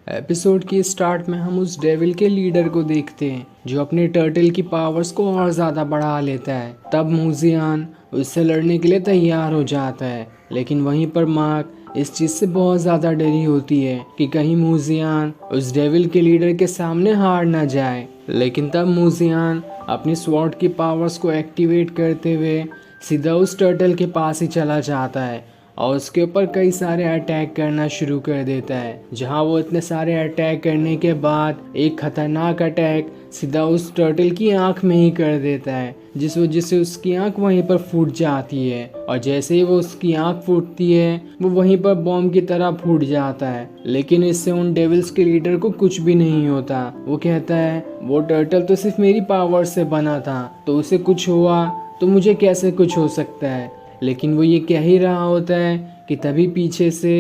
Episode की start में हम उस डेविल के लीडर को देखते हैं जो अपने टर्टल की पावर्स को और ज़्यादा बढ़ा लेता है। तब मूजियान उससे लड़ने के लिए तैयार हो जाता है, लेकिन वहीं पर मार्क इस चीज़ से बहुत ज़्यादा डरी होती है कि कहीं मूजियान उस डेविल के लीडर के सामने हार ना जाए। लेकिन तब मूजियान अपनी स्वॉर्ड की पावर्स को एक्टिवेट करते हुए सीधा उस टर्टल के पास ही चला जाता है और उसके ऊपर कई सारे अटैक करना शुरू कर देता है। जहां वो इतने सारे अटैक करने के बाद एक खतरनाक अटैक सीधा उस टर्टल की आंख में ही कर देता है, जिस वजह से उसकी आंख वहीं पर फूट जाती है। और जैसे ही वो उसकी आंख फूटती है वो वहीं पर बॉम्ब की तरह फूट जाता है। लेकिन इससे उन डेविल्स के लीडर को कुछ भी नहीं होता। वो कहता है वो टर्टल तो सिर्फ मेरी पावर से बना था, तो उसे कुछ हुआ तो मुझे कैसे कुछ हो सकता है। लेकिन वो ये कह ही रहा होता है कि तभी पीछे से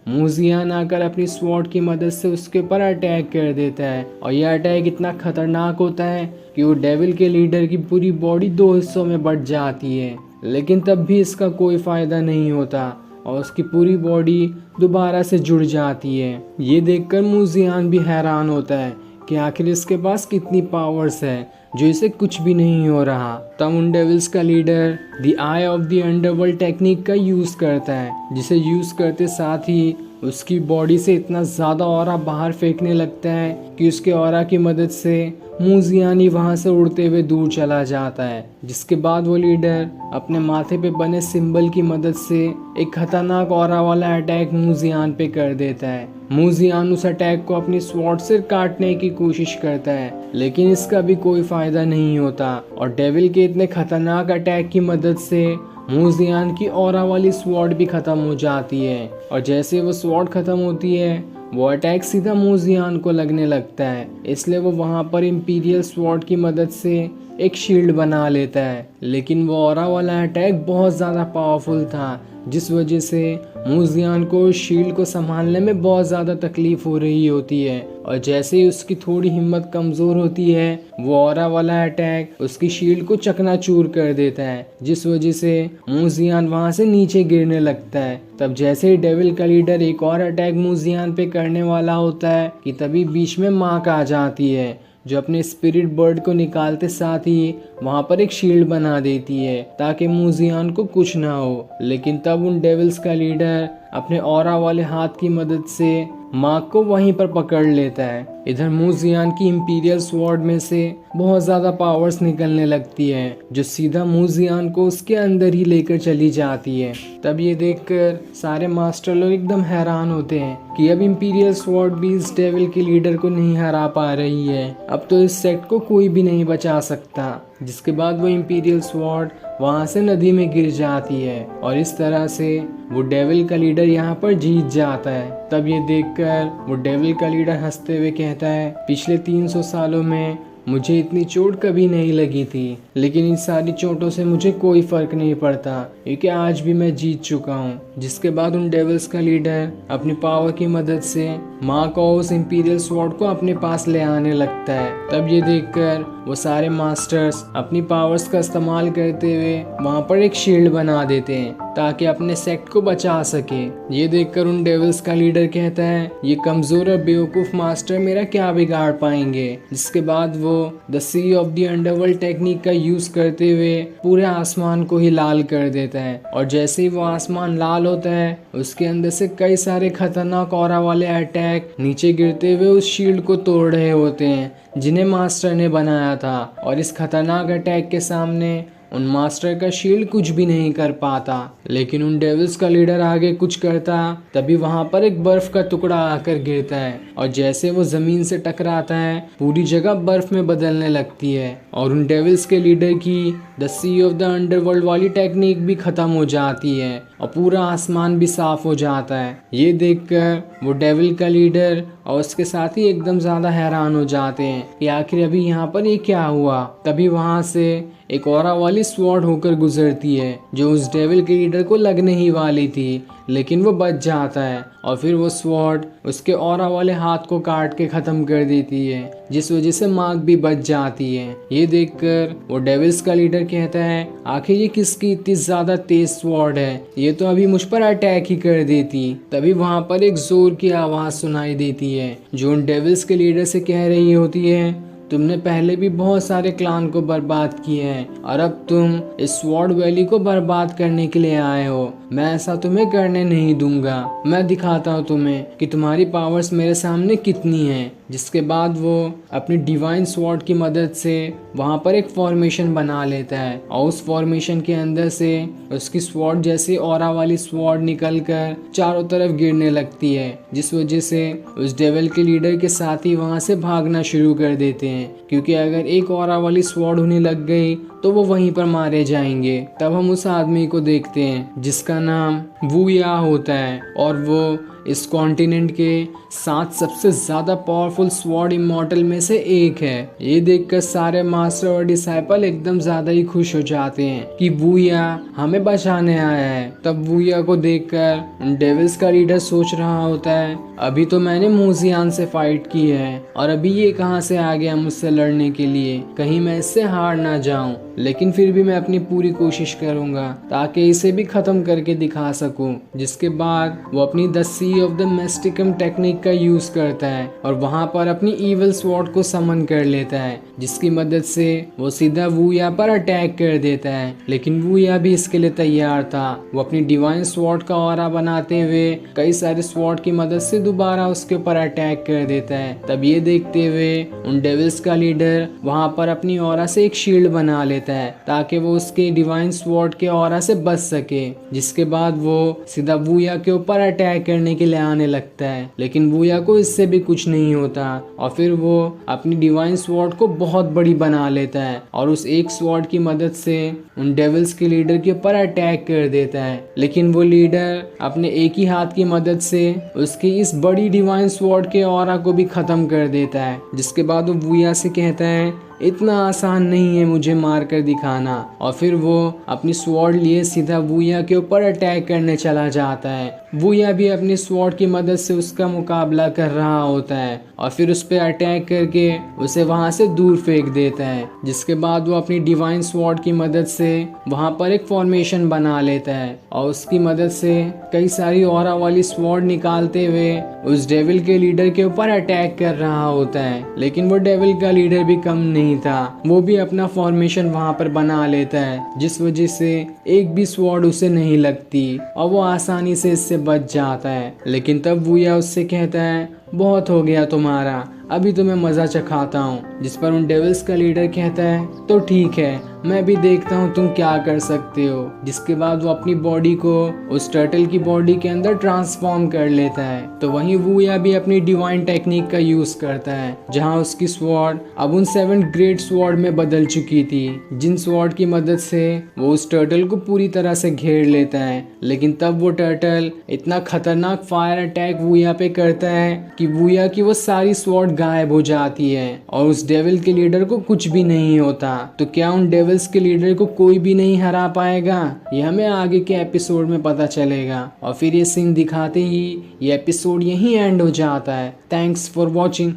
मूजियान आकर अपनी स्वॉर्ड की मदद से उसके ऊपर अटैक कर देता है। और यह अटैक इतना खतरनाक होता है कि वो डेविल के लीडर की पूरी बॉडी दो हिस्सों में बंट जाती है। लेकिन तब भी इसका कोई फ़ायदा नहीं होता और उसकी पूरी बॉडी दोबारा से जुड़ जाती है। ये देखकर मूजियान भी हैरान होता है कि आखिर इसके पास कितनी पावर्स है जो इसे कुछ भी नहीं हो रहा। तब उन डेविल्स का leader the I of the underworld technique का यूज़ करता है, जिसे यूज़ करते साथ ही उसकी बॉडी से इतना ज़्यादा ऑरा बाहर फेंकने लगता है कि उसके ऑरा की मदद से मूजियान ही वहाँ से उड़ते हुए दूर चला जाता है। जिसके बाद वो लीडर अपने माथे पे बने सिंबल की मदद से एक खतरनाक ऑरा वाला अटैक मूजियान पे कर देता है। मूजियान उस अटैक को अपनी स्वॉर्ड से काटने की कोशिश करता है, लेकिन इसका भी कोई फायदा नहीं होता और डेविल के इतने खतरनाक अटैक की मदद से मूजियान की ऑरा वाली स्वॉर्ड भी खत्म हो जाती है। और जैसे वो स्वॉर्ड खत्म होती है वो अटैक सीधा मूजियान को लगने लगता है, इसलिए वो वहाँ पर इंपीरियल स्वॉर्ड की मदद से एक शील्ड बना लेता है। लेकिन वो ऑरा वाला अटैक बहुत ज़्यादा पावरफुल था, जिस वजह से मूजियान को शील्ड को संभालने में बहुत ज़्यादा तकलीफ हो रही होती है। और जैसे ही उसकी थोड़ी हिम्मत कमज़ोर होती है वो ऑरा वाला अटैक उसकी शील्ड को चकनाचूर कर देता है, जिस वजह से मूजियान वहाँ से नीचे गिरने लगता है। तब जैसे ही डेविल का लीडर एक और अटैक मूजियान पे करने वाला होता है कि तभी बीच में मार्क आ जाती है, जो अपने स्पिरिट बर्ड को निकालते साथ ही वहाँ पर एक शील्ड बना देती है ताकि मूजियान को कुछ ना हो। लेकिन तब उन डेविल्स का लीडर अपने ऑरा वाले हाथ की मदद से मार्क को वहीं पर पकड़ लेता है। इधर मूजियान की इंपीरियल स्वॉर्ड में से बहुत ज़्यादा पावर्स निकलने लगती है, जो सीधा मूजियान को उसके अंदर ही लेकर चली जाती है। तब ये देखकर सारे मास्टर लोग एकदम हैरान होते हैं कि अब इंपीरियल स्वॉर्ड भी इस डेविल के लीडर को नहीं हरा पा रही है। अब तो इस सेट को कोई भी नहीं बचा सकता। जिसके बाद वो इंपीरियल स्वॉर्ड वहाँ से नदी में गिर जाती है और इस तरह से वो डेविल का लीडर यहाँ पर जीत जाता है। तब ये देखकर वो डेविल का लीडर हंसते हुए कहता है, पिछले 300 सालों में मुझे इतनी चोट कभी नहीं लगी थी, लेकिन इन सारी चोटों से मुझे कोई फर्क नहीं पड़ता क्योंकि आज भी मैं जीत चुका हूँ। जिसके बाद उन डेविल्स का लीडर अपनी पावर की मदद से मार्क और उस इंपीरियल स्वॉर्ड को अपने पास ले आने लगता है। तब ये देखकर वो सारे मास्टर्स अपनी पावर्स का इस्तेमाल करते हुए वहाँ पर एक शील्ड बना देते हैं ताकि अपने सेक्ट को बचा सके। ये देखकर उन डेविल्स का लीडर कहता है, ये कमजोर और बेवकूफ मास्टर मेरा क्या बिगाड़ पाएंगे। जिसके बाद वो the sea of the underworld technique का यूज करते हुए पूरे आसमान को ही लाल कर देता है और जैसे ही वो आसमान लाल होता है उसके अंदर से कई सारे खतरनाक ऑरा वाले अटैक नीचे गिरते हुए उस शील्ड को तोड़ रहे होते हैं जिन्हें मास्टर ने बनाया था। और इस खतरनाक अटैक के सामने उन मास्टर का शील्ड कुछ भी नहीं कर पाता। लेकिन उन डेविल्स का लीडर आगे कुछ करता तभी वहां पर एक बर्फ का टुकड़ा आकर गिरता है और जैसे वो जमीन से टकराता है पूरी जगह बर्फ में बदलने लगती है और उन डेविल्स के लीडर की the sea of the underworld वाली टेक्निक भी खत्म हो जाती है और पूरा आसमान भी साफ हो जाता है। ये देखकर वो डेविल का लीडर और उसके साथ ही एकदम ज़्यादा हैरान हो जाते हैं कि आखिर अभी यहाँ पर ये क्या हुआ। तभी वहाँ से एक ऑरा वाली स्वॉर्ड होकर गुजरती है जो उस डेविल के लीडर को लगने ही वाली थी, लेकिन वो बच जाता है और फिर वो स्वॉर्ड उसके ऑरा वाले हाथ को काट के ख़त्म कर देती है, जिस वजह से मार्क भी बच जाती है। ये देखकर वो डेविल्स का लीडर कहता है, आखिर ये किसकी इतनी ज़्यादा तेज स्वॉर्ड है, ये ये तो अभी मुझ पर अटैक ही कर देती। तभी वहां पर एक जोर की आवाज सुनाई देती है जो उन डेविल्स के लीडर से कह रही होती है, तुमने पहले भी बहुत सारे क्लान को बर्बाद किए हैं और अब तुम इस स्वॉर्ड वैली को बर्बाद करने के लिए आए हो। मैं ऐसा तुम्हें करने नहीं दूंगा। मैं दिखाता हूँ तुम्हें कि तुम्हारी पावर्स मेरे सामने कितनी हैं। जिसके बाद वो अपनी डिवाइन स्वॉर्ड की मदद से वहाँ पर एक फॉर्मेशन बना लेता है और उस फॉर्मेशन के अंदर से उसकी स्वॉर्ड जैसे ऑरा वाली स्वॉर्ड निकल कर चारों तरफ गिरने लगती है, जिस वजह से उस डेविल के लीडर के साथी वहाँ से भागना शुरू कर देते हैं, क्योंकि अगर एक ऑरा वाली स्वॉर्ड उन्हें लग गई तो वो वहीं पर मारे जाएंगे। तब हम उस आदमी को देखते हैं जिसका नाम वूया होता है और वो इस कॉन्टिनेंट के 7 सबसे ज्यादा पावरफुल स्वॉर्ड इमॉर्टल में से एक है। ये देखकर सारे मास्टर और डिसाइपल एकदम ज्यादा ही खुश हो जाते हैं कि वूया हमें बचाने आया है। तब वूया को देखकर डेविल्स का लीडर सोच रहा होता है, अभी तो मैंने मूजियान से फाइट की है और अभी ये कहां से आ गया मुझसे लड़ने के लिए, कहीं मैं इससे हार ना जाऊं। लेकिन फिर भी मैं अपनी पूरी कोशिश करूंगा ताकि इसे भी खत्म करके दिखा सकूं। जिसके बाद वो अपनी द सी ऑफ द मेस्टिकम टेक्निक का यूज करता है और वहां पर अपनी ईवल स्वॉर्ड को समन कर लेता है, जिसकी मदद से वो सीधा वूया पर अटैक कर देता है। लेकिन वूया भी इसके लिए तैयार था। वो अपनी डिवाइन स्वॉर्ड का ऑरा बनाते हुए कई सारे स्वॉर्ड की मदद से दोबारा उसके ऊपर अटैक कर देता है। तब ये देखते हुए उन डेविल्स का लीडर वहां पर अपनी ऑरा से एक शील्ड बना लेता है ताकि वो उसके डिवाइन स्वॉर्ड के ऑरा से बच सके। जिसके बाद वो सीधा वूया के ऊपर अटैक करने के लिए आने लगता है, लेकिन वूया को इससे भी कुछ नहीं होता और फिर वो अपनी डिवाइन स्वॉर्ड को बहुत बड़ी बना लेता है और उस एक स्वॉर्ड की मदद से उन डेविल्स के लीडर के ऊपर अटैक कर देता है। लेकिन वो लीडर अपने एक ही हाथ की मदद से उसकी इस बड़ी डिवाइन स्वॉर्ड के ऑरा को भी खत्म कर देता है। जिसके बाद वो वूया से कहता है, इतना आसान नहीं है मुझे मार कर दिखाना, और फिर वो अपनी स्वॉर्ड लिए सीधा वूया के ऊपर अटैक करने चला जाता है। वूया भी अपनी स्वॉर्ड की मदद से उसका मुकाबला कर रहा होता है और फिर उस पर अटैक करके उसे वहां से दूर फेंक देता है। जिसके बाद वो अपनी डिवाइन स्वॉर्ड की मदद से वहां पर एक फॉर्मेशन बना लेता है और उसकी मदद से कई सारी ऑरा वाली स्वॉर्ड निकालते हुए उस डेविल के लीडर के ऊपर अटैक कर रहा होता है। लेकिन वो डेविल का लीडर भी कम नहीं था, वो भी अपना फॉर्मेशन वहां पर बना लेता है, जिस वजह से एक भी स्वॉर्ड उसे नहीं लगती और वो आसानी से इससे बच जाता है। लेकिन तब वूया उससे कहता है, बहुत हो गया तुम्हारा, अभी तुम्हें मजा चखाता हूँ। जिस पर उन डेविल्स का लीडर कहता है, तो ठीक है, मैं भी देखता हूँ तुम क्या कर सकते हो। जिसके बाद वो अपनी बॉडी को उस टर्टल की बॉडी के अंदर ट्रांसफॉर्म कर लेता है। तो वहीं वूया भी अपनी डिवाइन टेक्निक का यूज करता है, जहाँ उसकी स्वॉर्ड अब उन 7 ग्रेट स्वॉर्ड में बदल चुकी थी, जिन स्वॉर्ड की मदद से वो उस टर्टल को पूरी तरह से घेर लेता है। लेकिन तब वो टर्टल इतना खतरनाक फायर अटैक वूया पे करता है कि वूया की वो सारी स्वॉर्ड गायब हो जाती है और उस डेविल के लीडर को कुछ भी नहीं होता। तो क्या उन डेविल्स के लीडर को कोई भी नहीं हरा पाएगा? ये हमें आगे के एपिसोड में पता चलेगा। और फिर ये सीन दिखाते ही ये एपिसोड यहीं एंड हो जाता है। Thanks for watching.